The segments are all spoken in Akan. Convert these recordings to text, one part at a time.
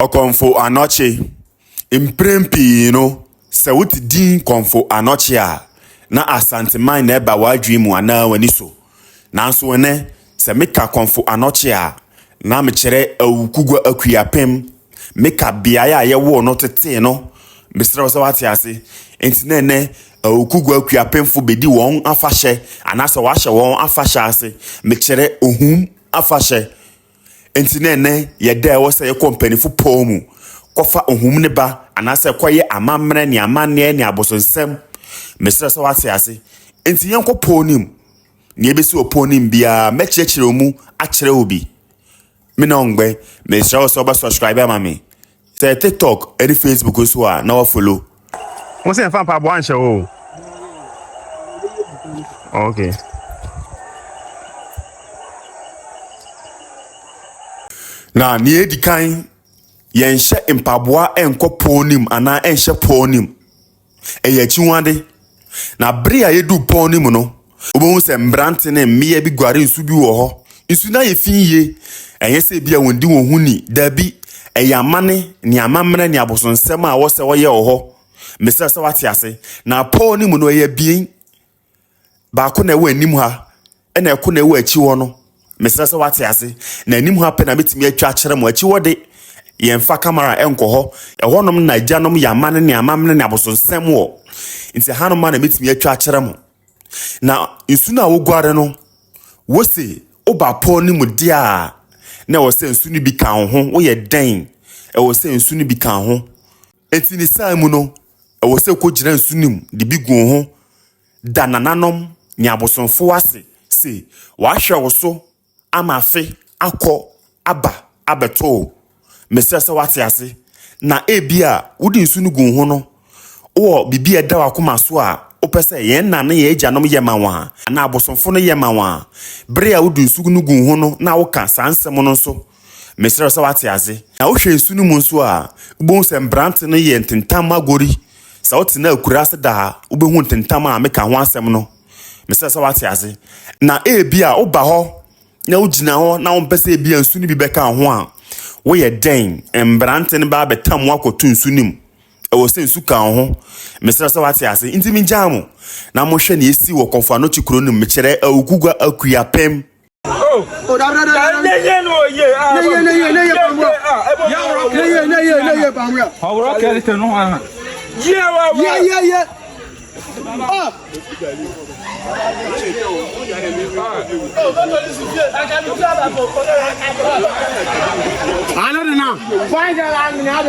Okonfo anoche imprempi se wuti din konfo anoche a na asanteman na eba wadwi mu ana wani so nanso ne se meka konfo anoche a na mekere Awukugua Akuapem meka biaya ye wo no tete no mesre so wate ase enti ne Awukugua Akuapem fo bedi won afahye anase wahye won afahye ase mekere Ohum afahye enti ne yeda e wo se ye company fo pomu kofa Ohum ne ba anase koye amamre ne amanne ne abosonsem mesre so wate ase enti yenko ponim ne ebesi oponim bia mekirekire mu akire obi minongbe mesre so ba subscribe mami say TikTok and Facebook so a na follow mo se fan pa bo anse o okay na ni edikan yenhye mpaboa enko ponim ana enhye ponim eyachiwade na bere a yedu ponim no obo se mbrante ne mmea bi gware nsu bi wo ho nsu na ye finye enye se bia wondi wo huni dabi eyamane ni amamre ni abosonsem a wo se wo ye wo ho mesra se wate ase na ponim no ye bien ba ko na wo anim ha ena ko na wo achi wo no mesra se wate ase na anim ha pe na metimi atwa akere mo achi wo de yemfa camera enko ho ehonom na agyanom yamane ne amamne ne abosonsem wo nti hanom na metimi atwa akere mo na nsu na wo gware no wo se oba ponim dia na wo se nsu ni bi kan ho wo ye den e wo se nsu ni bi kan ho enti ni sai mu no e wo se ko gina nsu nim de bi gu ho danananom ni abosonfo ase se wa hwe wo so amafe akọ aba abeto mesra se wate ase na ebia wudi nsu ni gu ho no wo bibi eda wakoma so a opese yen na na ye agyanom ye manwa na abosonfo no ye manwa bere a wudi nsu ni gu ho no na wo ka sansem no so mesra se wate ase na wo hwe nsu ni mu nso a ubon se mbrante no ye ntentam agori sa wote na akura ase da ubehu ntentam a meka ho asem no mesra se wate ase na ebia oba ho na ugina ho na wo mpese ebia nsu ni bi beka ho a wo ye den mbrante ne ba betam akotu nsu nim e wo se nsu kan ho mesra se wate ase intimi jamu na mo hwe na esi wo konfa no chikuro nim mekere Awukugua Akuapem oh da ye no ye ye pamwa Hawra kele te no ana ye I don't know. Find out I'm not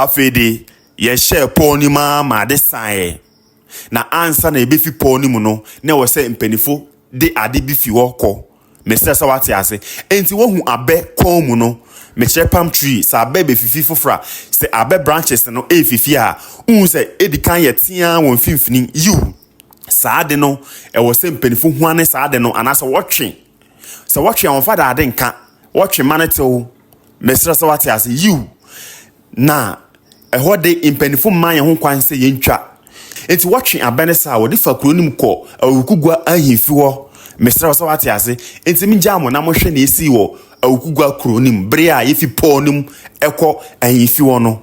afede ye share pony ma de sign na ansa na ebefi pony mu no na wo se mpanifo de ade bi fi wo kɔ mesrɛ sɛ wate ase enti wo hu abe kon mu no mekyerɛ palm tree sa abe be fifi fofra se abe branches no fifi a se edikan ye tia won finfini you saade no wo se mpanifo hu ane saade no anasa wotwe se wotwe on fada ade nka wotwe manetew mesrɛ sɛ wate ase you na ɛhɔ de mpanifo man ye ho kwan sɛ yentwa enti wotwe abene sa wo de fa kronim kɔ Awukugua ahimfi hɔ mesrɛ sɛ wate ase enti mi gya mo na mo hwɛ na esi wɔ Awukugua kronim bre a yefi ponim ɛkɔ ahimfi hɔ no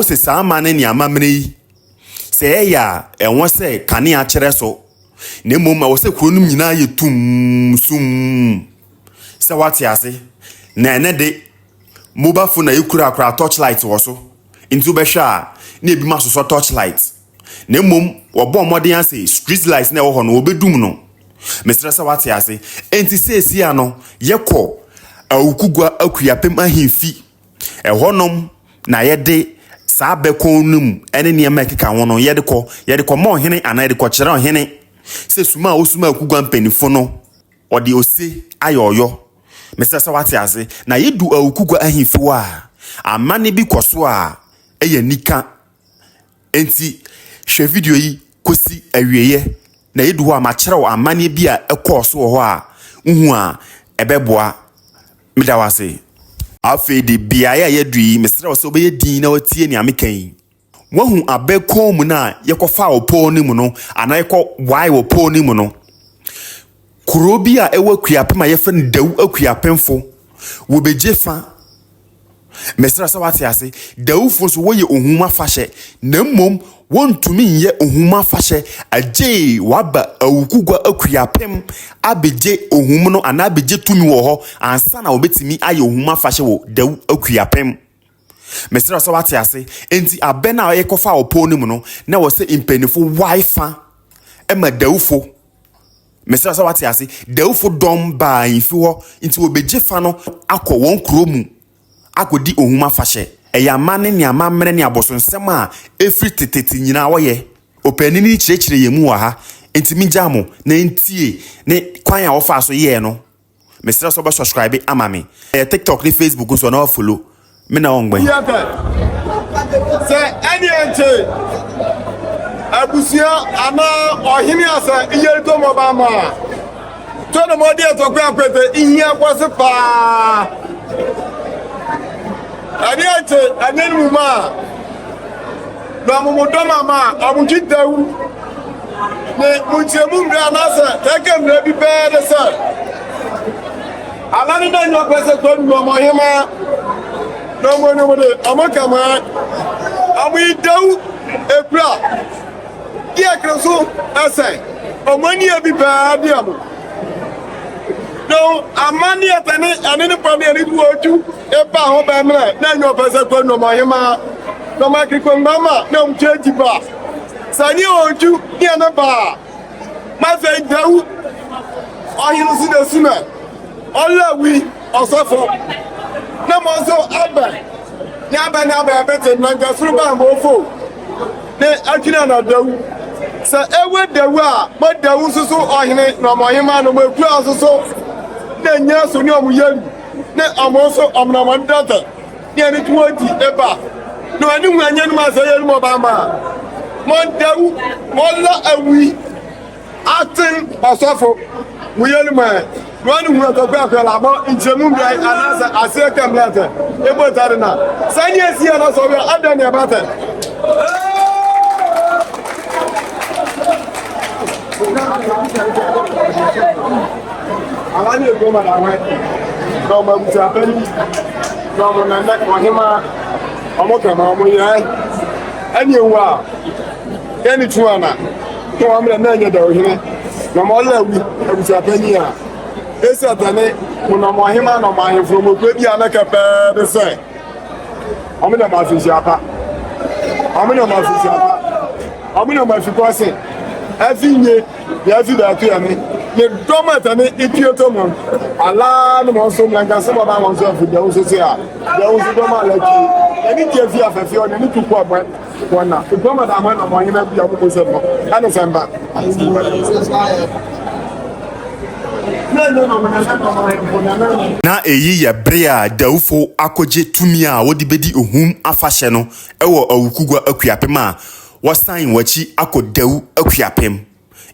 se saamane ni amamre yi se ya enwo se kane a kyerɛ so na mmom wo se kronum nyina ye tum sum se wate ase na ene de mobile phone na yekura akra torchlight wo so into be hwa na ebi ma so torchlight na mmom wo bɔ mmɔden ase street lights na wo ho no obedum no mesrɛ se wate ase enti se esia no yekɔ Awukugua Akuapem ahimfi ɛhɔnom na yɛde saa bekonum ene niam ekeka ho no yede kɔ ma ohene ana yede kɔ kyerɛ ohene se suma osuma Akugua mpanifo no ode ose ayoyo mesɛ sɛ wate ase na yedu Awukugua ahimfi wa amane bi kɔso a eye nika enti hwɛ video yi kosi awieye na yedu ho ama kyerɛ amane bi a ɛkɔso ho a uhu a ɛbɛboa medawase afede biaya yedui mesrɛ wo sɛ obeye din na watie ni amekan wahu abekon mu na yekofa oponi mu no ana yekɔ wai oponi mu no kuro bi a ewa Akuapem a yefa no Dawu Akuapemfo wo beje fa mesrɛ sɛ wate ase Dawufo so woye Ohum afahye na mmom wontumi nye Ohum afahye agye waba Awukugua Akuapem abeje Ohum no ana abeje tumi wo ho ansa na obetimi aye Ohum afahye wo Dawu Akuapem mesrɛ sɛ wate ase enti abena a yekofa oponi mu no na wo se impanifo wifa ema Dawufo mesrɛ sɛ wate ase Dawufo dom ba imfi ho enti wo beje fa no akɔ won kuro mu akodi Ohum afahye eyamane ni amamre ni abosonsem a efri teteti nyina woye opanini kyerɛkyerɛ yemu wa ha Intimi jamo na ntie ne kwan a ofa so ye no. Me sra so ba subscribe ama me. TikTok ni Facebook so na follow. Me na ongben. Say any ente. Abusia ana ohini asa iye to mo ba ma. To no mo de to kwa kwete ihia kwose pa. Ani ente anenu ma. Na mo do mama amuji Dawu. Ne muchemu mbra na se eke mbra bi pe de se. Alani na nyo kwese to no mo hima. No mo de amakama. Amu Dawu ekura. Dia kreso ase. Omani abi ba dia mo. No amani atani anini pami ani du oju e ba ho ba mra na nyo kwese to no mo hima. No ma kriko mama na umcheji ba. Sani oju ni na ba. Ma fe Dawu. Ohinu si de suna. Olawi osofo. Na mo so aba. Ni aba na aba bete na gasuru ba mo fo. Ne akina na Dawu. Sa ewe Dawu a mo Dawu susu ohine na mo hima no mo ekura susu. Ne nya so ni omu yeri. Ne amo so omna mo data. Ni ani tuoti eba. No ani hu anya no ma so yeri mo ba ma. Mo Dawu mo la awi. Atin osofo. Mo yeri ma. No ani hu to gba ko la mo injemu bi anasa aseka mlata. Ebo tare na. Sani esi na so bi adani abata. Alani ego ma na we. No ma muta pani. No ma na nek mo hima. Omo ka ma mo ye. Ani ewa. Eni tuana. To amra na nya da ohine. No ma lawi. Muta pani a. Esa tane mo na mo hima no ma him from okwe bi anaka pe de say. Omo na ma fi siapa. Omo na ma fi siapa. Omo na ma fi kwase. Afinye ya fi da tu ya me. Ye doma tane itioto mo. Ala no mo so mlanka se mo ba mo so fi Dawu so se a. Dawu so doma la ki. Eni tie fi afefe o ni tu ko agba. Wona. Doma da mo na mo hima bi ya mo se mo. Ano semba. Na eyi ya brea Dawufo akoje tumi a wodi bedi Ohum afahye no ewo Awukugua Akuapem a wasan wachi akọ Dawu Akuapem.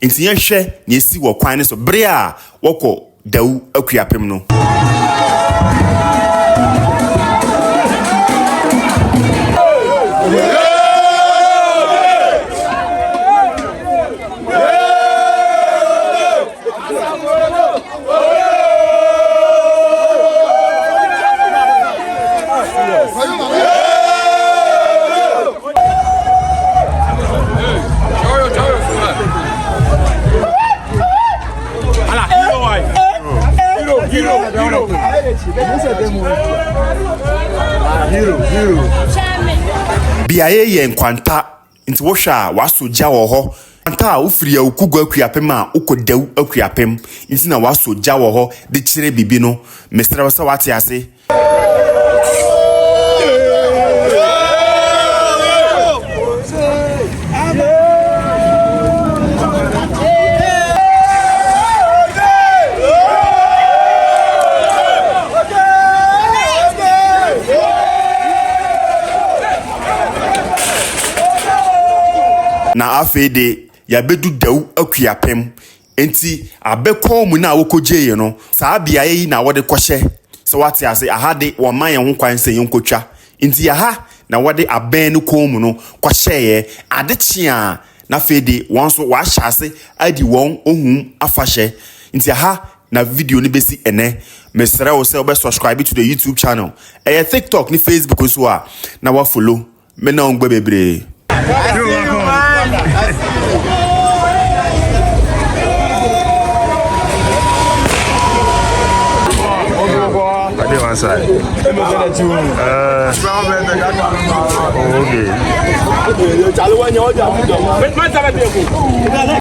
Nti ye hwe na esi wo kwan ne so brea wokọ Dawu Akuapem no. Biaye ye nkwanta nti wo hwa wasoja wo ho kwanta ufiri Awukugua Akuapem a ukọ Dawu Akuapem nti na wasoja wo ho de kire bibi no mesra wasa wate ase na afede ya bedu Dawu Akuapem enti abekọ mu na wokoje ye no saa bia yi na wode kwhye se wate ase ahade wo man ye ho kwan se yenkotwa enti aha na wode aben no kom no kwhye ye adechi a na afede wonso wa hyase adi won Ohum afahye enti aha na video ni besi ene mesra wo se obe subscribe to the YouTube channel TikTok ni Facebook so a na wa follow me na ongbe bebre. One side. Okay.